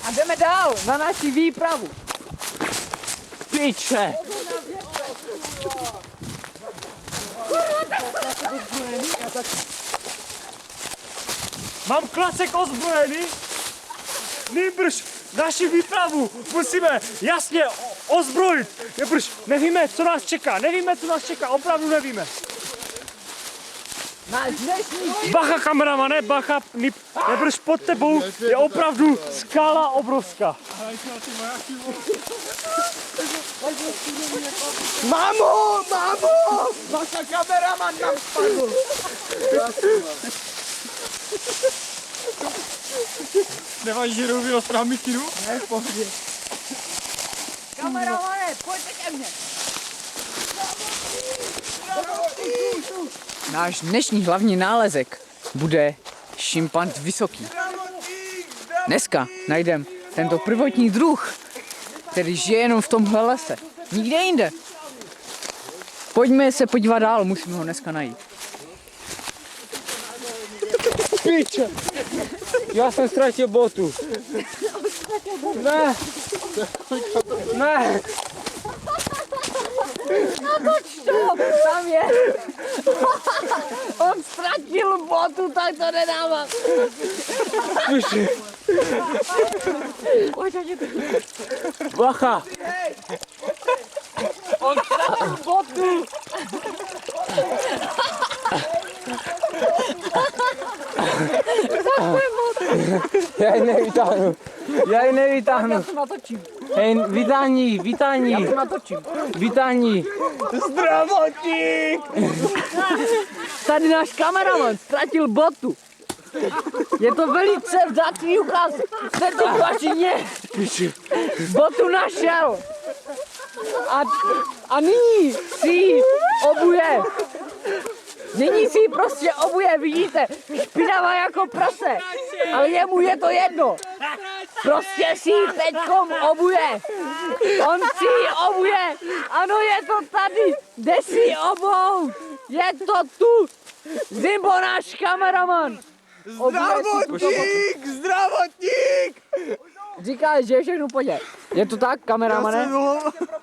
A jdeme dál na naši výpravu. Piče! Mám klacek ozbrojený, nýbrž naši výpravu musíme jasně ozbrojit, nýbrž nevíme, co nás čeká, opravdu nevíme. Náš dnešní Bacha kameramane, bacha, nýbrž pod tebou je opravdu skala obrovská. Mámo! Bacha, kameraman nám spadl. Nemáš žirový ostrá mikinu? Ne, v pohodě. Kameramane, pojďte ke mně. Náš dnešní hlavní nálezek bude šimpanz vysoký. Dneska najdeme tento prvotní druh, který žije jenom v tomhle lese. Nikde jinde. Pojďme se podívat dál, musíme ho dneska najít. Piče! Já jsem ztratil botu. Ne! Ne! To, tam je. On ztratil botu, tak to nedává. Piče! Bacha! On ztratil botu. Já ji nevytáhnu. Já to natočím. Hej, vítání. Já to natočím. Vítání. Zdravotník! Tady náš kameraman ztratil botu. Je to velice vzácný ukaz v této plačině. Botu našel. A nyní si ji obuje. Nyní si ji prostě obuje, vidíte? Špinavá jako prase. Ale jemu je to jedno. Prostě si ji teďkom obuje. On si ji obuje. Ano, je to tady. Jde si ji obout. Je to tu. Zimbo, náš kameraman. Zdravotník! Říká, že je všechno poděl. Je to tak, kameramane?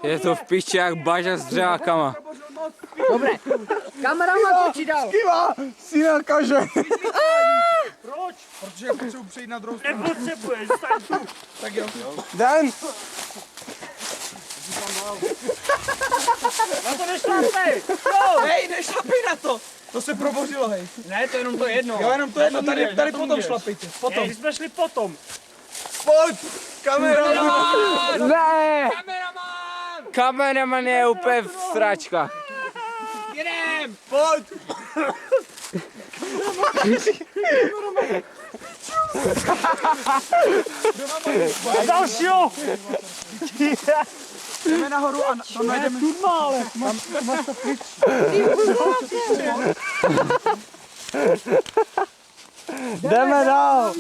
Je to v piči jak baža s dřákama. Dobré. Kameraman točí dál. Kiva, si nakaže. Proč? Protože já potřebuji přejít na druhou stranu. Nepotřebuješ, staň tu. Tak jo. Dan! Na to nešlápej. Hej, nešlapej na to! To se probořilo, hej. Ne, to je jenom to jedno. Jo, jenom to jedno, tady potom šlapejte. Potom. Hej, jsme šli potom. Pojď! Kameraman! Ne. Kameraman je úplně v sračkách. Jedem! Pojď! A dalšího. Jdeme nahoru a tam najdeme... Turmále. Jdeme dál!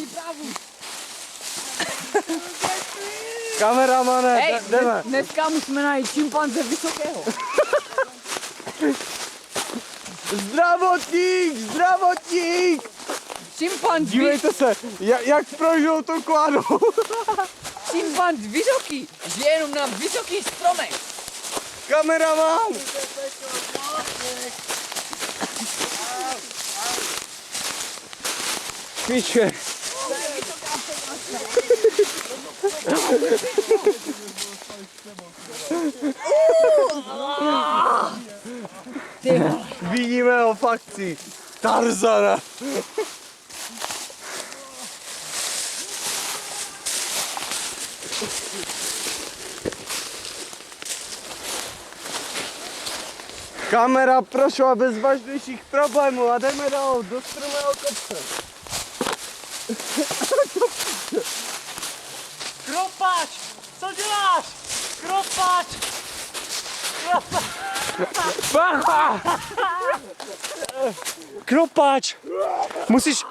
Kameramane, Hej, jdeme! dneska musíme najít šimpanze vysokého. Zdravotník! Šimpanz Dívejte se, jak prožil to kládu. šimpanz vysoký. Žije jenom na vysokých stromech. Kameraman! Piče. Vidíme ho v akci. Tarzana. Kamera prošla bez vážnějších problémů a jdeme dál do strmého kopce. Kropáč, co děláš? Kropáč. Bacha! Kropáč! Musíš